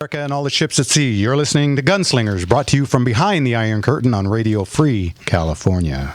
America and all the ships at sea. You're listening to Gunslingers, brought to you from behind the Iron Curtain on Radio Free California.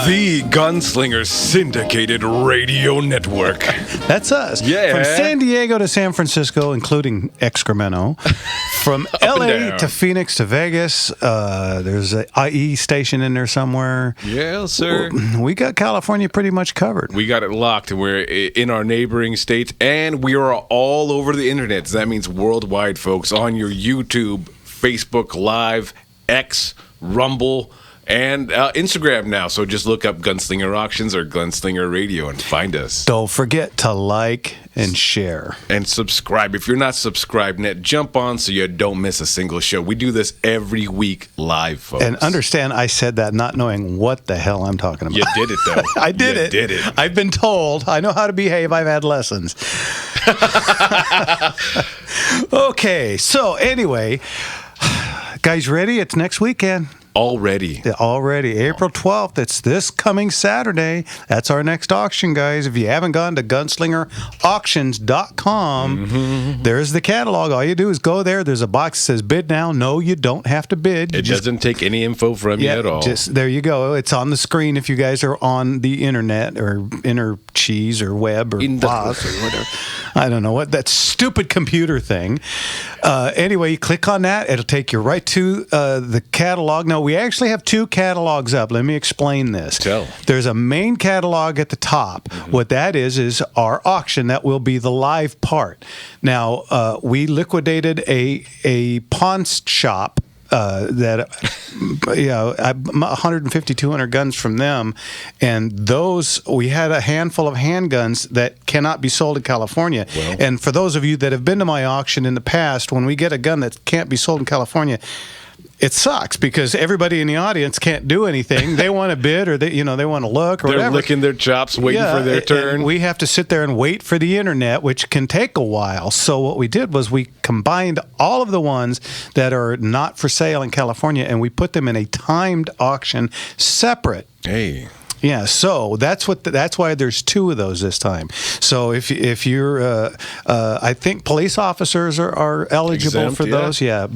The Gunslinger Syndicated Radio Network. That's us. Yeah. From San Diego to San Francisco, including Excremento. From LA to Phoenix to Vegas. There's an IE station in there somewhere. Yeah, sir. We got California pretty much covered. We got it locked. We're in our neighboring states, and we are all over the internet. So that means worldwide, folks, on your YouTube, Facebook Live, X, Rumble, and Instagram now. So just look up Gunslinger Auctions or Gunslinger Radio and find us. Don't forget to like and share. And subscribe. If you're not subscribed yet, jump on so you don't miss a single show. We do this every week live, folks. And understand I said that not knowing what the hell I'm talking about. You did it, though. I did You it. did it. I've been told. I know how to behave. I've had lessons. Okay, so anyway, guys ready? It's next weekend. Already. April 12th. It's this coming Saturday. That's our next auction, guys. If you haven't gone to gunslingerauctions.com, there's the catalog. All you do is go there. There's a box that says bid now. No, you don't have to bid. It doesn't take any info from you at all. Just there you go. It's on the screen if you guys are on the internet or inner cheese or web or boss or whatever. I don't know what that stupid computer thing. Anyway, you click on that. It'll take you right to the catalog. Now, we actually have two catalogs up. Let me explain this. Tell. There's a main catalog at the top. What that is our auction. That will be the live part. Now, we liquidated a pawn shop that, 150, 200 guns from them. And those, we had a handful of handguns that cannot be sold in California. Well. And for those of you that have been to my auction in the past, when we get a gun that can't be sold in California, it sucks because everybody in the audience can't do anything. They want to bid or they want to look or They're whatever. licking their chops, waiting for their turn. And we have to sit there and wait for the internet, which can take a while. So what we did was we combined all of the ones that are not for sale in California and we put them in a timed auction separate. Hey. Yeah, so that's why there's two of those this time. So if you're, I think police officers are eligible Exempt, for those. Yeah,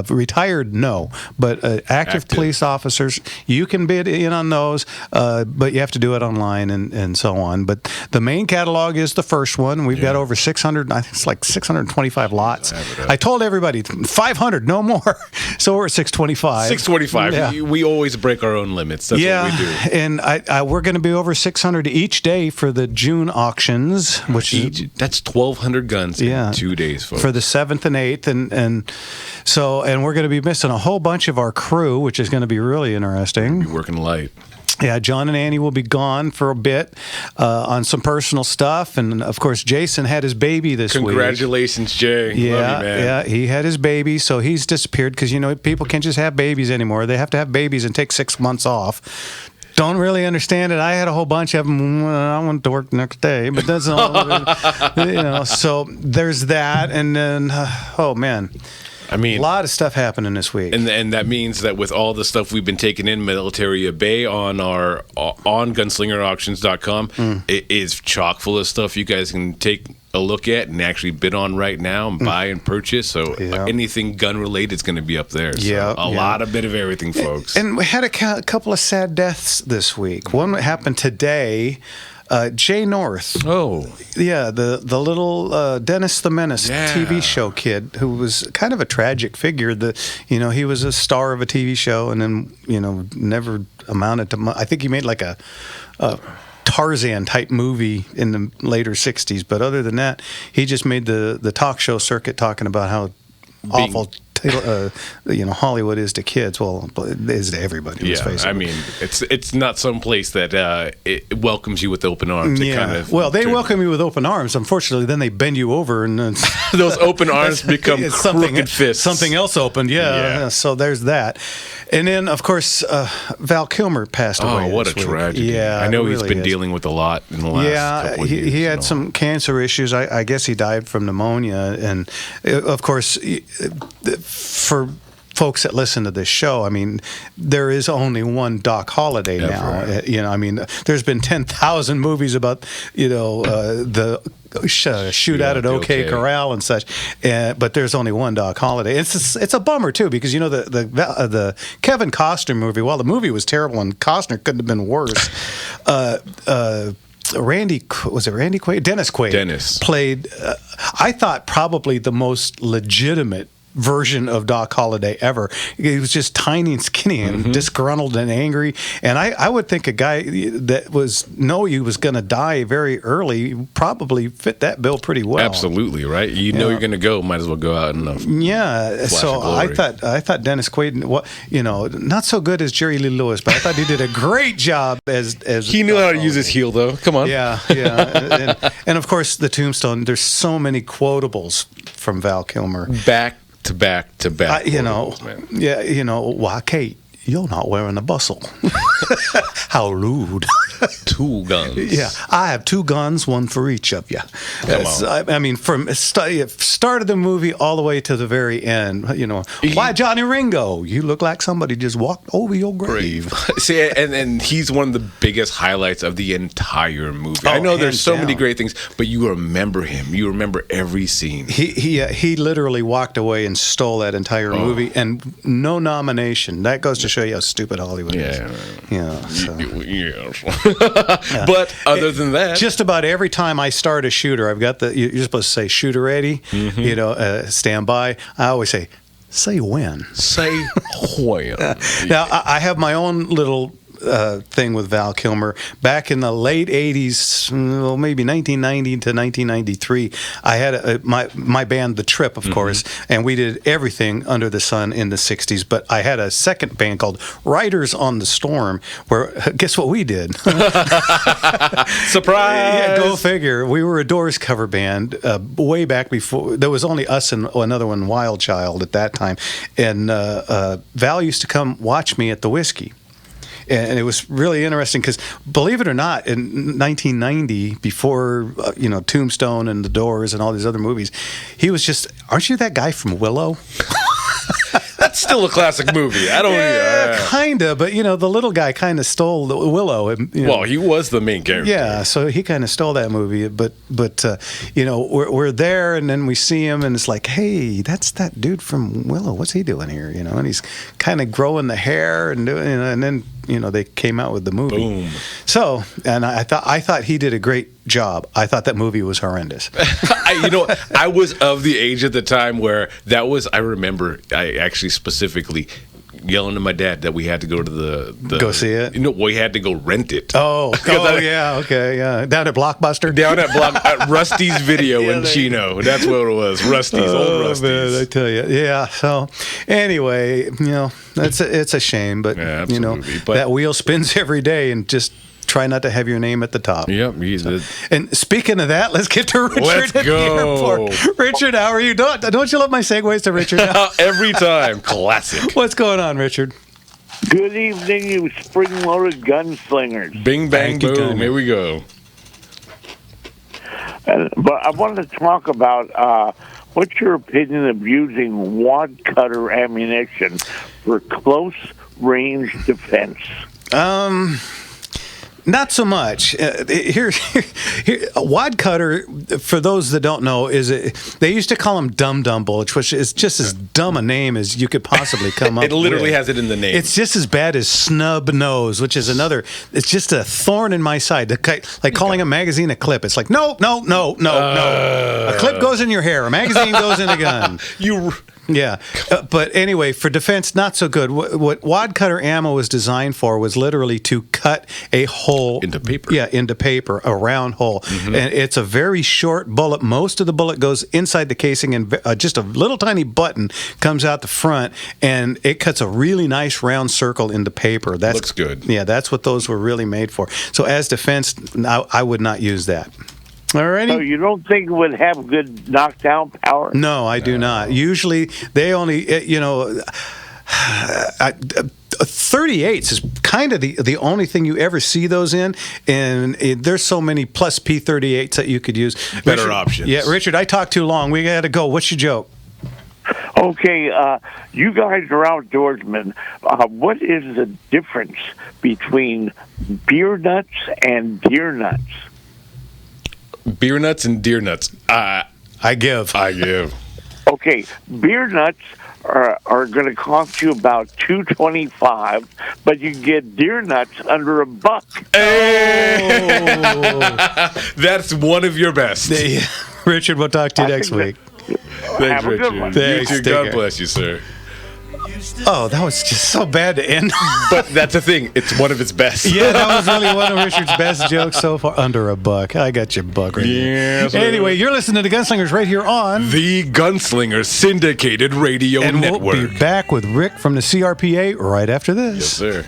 retired no, but active police officers you can bid in on those, but you have to do it online and so on. But the main catalog is the first one. We've got over 600. I think it's like 625 lots. I told everybody 500, no more. So we're at 625. 625. Yeah. We always break our own limits. That's what we do. And we're going to be over 600 each day for the June auctions, which that's 1,200 guns in 2 days, folks. For the 7th and 8th, and we're going to be missing a whole bunch of our crew, which is going to be really interesting. We're working light. Yeah, John and Annie will be gone for a bit on some personal stuff. And, of course, Jason had his baby this week. Congratulations, Jay. Yeah, love you, man. Yeah, he had his baby, so he's disappeared because, people can't just have babies anymore. They have to have babies and take 6 months off. Don't really understand it. I had a whole bunch of them. I went to work the next day, but that's all. So there's that. And then, oh, man. I mean, a lot of stuff happening this week, and that means that with all the stuff we've been taking in Military Bay on gunslingerauctions.com, it is chock full of stuff you guys can take a look at and actually bid on right now and buy and purchase. So anything gun related is going to be up there. So a lot of bit of everything, folks. And we had a couple of sad deaths this week. One happened today. Jay North. Oh. Yeah, the little Dennis the Menace TV show kid who was kind of a tragic figure. He was a star of a TV show and then, never amounted to I think he made like a Tarzan type movie in the later 60s. But other than that, he just made the talk show circuit talking about how awful Hollywood is to kids. Well, it is to everybody. Let's face it. I mean, it's not some place that it welcomes you with open arms. They welcome you with open arms. Unfortunately, then they bend you over, and those open arms become crooked fists. Something else opened. Yeah. So there's that. And then, of course, Val Kilmer passed away. Oh, what a tragedy! Yeah, I know he's been dealing with a lot in the last couple of years. He had some cancer issues. I guess he died from pneumonia, and of course, for folks that listen to this show, I mean, there is only one Doc Holliday now. Right. I mean, there's been 10,000 movies about the shootout at OK Corral and such, but there's only one Doc Holliday. It's a bummer too, because the Kevin Costner movie. While the movie was terrible and Costner couldn't have been worse. Randy Quaid? Dennis Quaid played, I thought, probably the most legitimate version of Doc Holliday ever. He was just tiny and skinny and disgruntled and angry. And I would think a guy that he was going to die very early probably fit that bill pretty well. Absolutely, right? You're going to go, might as well go out in a so I thought Dennis Quaid, not so good as Jerry Lee Lewis, but I thought he did a great job as he knew how to use his heel, though. Come on. Yeah. and of course, the Tombstone. There's so many quotables from Val Kilmer. Back to back to back. Why, Kate, you're not wearing a bustle. How rude. 2 guns. Yeah, I have 2 guns, one for each of you. I mean, from start of the movie all the way to the very end. Why, Johnny Ringo? You look like somebody just walked over your grave. See, and he's one of the biggest highlights of the entire movie. I know there's so many great things, but you remember him. You remember every scene. He literally walked away and stole that entire movie, and no nomination. That goes to show you how stupid Hollywood is. But other than that, just about every time I start a shooter, I've got you're supposed to say shooter ready, stand by. I always say when. Say when. Now I have my own little thing with Val Kilmer. Back in the late 80s, maybe 1990 to 1993, I had my band, The Trip, of course, and we did everything under the sun in the 60s, but I had a second band called Riders on the Storm, where, guess what we did? Surprise! Yeah, go figure. We were a Doors cover band way back before. There was only us and another one, Wild Child, at that time, and Val used to come watch me at the Whiskey. And it was really interesting because, believe it or not, in 1990, before Tombstone and The Doors and all these other movies, he was just, aren't you that guy from Willow? That's still a classic movie. I don't. Kind of, but the little guy kind of stole the Willow. Well, he was the main character. Yeah, so he kind of stole that movie. But we're there, and then we see him, and it's like, hey, that's that dude from Willow. What's he doing here? And he's kind of growing the hair and doing, and then they came out with the movie. Boom. So, and I thought he did a great job. I thought that movie was horrendous. I was of the age at the time where that was. I remember. I actually specifically yelling to my dad that we had to go to the go see it. We had to go rent it. Down at Blockbuster. Down at Rusty's Video in Chino. That's what it was. Old Rusty's. Man, I tell you, yeah. So anyway, it's a shame, but that wheel spins every day, and just try not to have your name at the top. Yep. And speaking of that, let's get to Richard. Let's go. The airport. Richard, how are you? Don't you love my segues to Richard? Every time. Classic. What's going on, Richard? Good evening, you spring-loaded gunslingers. Bing, bang, boom. Here we go. But I wanted to talk about what's your opinion of using wad cutter ammunition for close-range defense? Not so much. Here, a wad cutter, for those that don't know, they used to call them dum-dum bullets, which is just as dumb a name as you could possibly come up with. It literally has it in the name. It's just as bad as snub nose, which is another. It's just a thorn in my side. Like calling a magazine a clip. It's like, no. A clip goes in your hair. A magazine goes in a gun. Yeah, but anyway, for defense, not so good. What wad cutter ammo was designed for was literally to cut a hole hole into paper. Yeah, into paper, a round hole, and it's a very short bullet. Most of the bullet goes inside the casing, and just a little tiny button comes out the front, and it cuts a really nice round circle into paper. That looks good. Yeah, that's what those were really made for. So as defense, I would not use that. Alrighty. So you don't think it would have good knockdown power? No, I do not. Usually, they only, 38s is kind of the only thing you ever see those in, and there's so many plus P38s that you could use. Better Richard, options. Yeah, Richard, I talked too long. We got to go. What's your joke? Okay, you guys are outdoorsmen. What is the difference between beer nuts and deer nuts? Beer nuts and deer nuts. I give. Okay, beer nuts are going to cost you about $2.25, but you can get deer nuts under $1. Hey! That's one of your best. Richard, we'll talk to you next week. Thanks, Have a good Richard. one. Thanks, You too. God bless you, sir. Oh, that was just so bad to end. But that's the thing. It's one of its best. Yeah, that was really one of Richard's best jokes so far. Under $1. I got your buck right Yeah, here. Anyway, you're listening to Gunslingers right here on the Gunslinger Syndicated Radio and Network. we'll be back with Rick from the CRPA right after this. Yes, sir.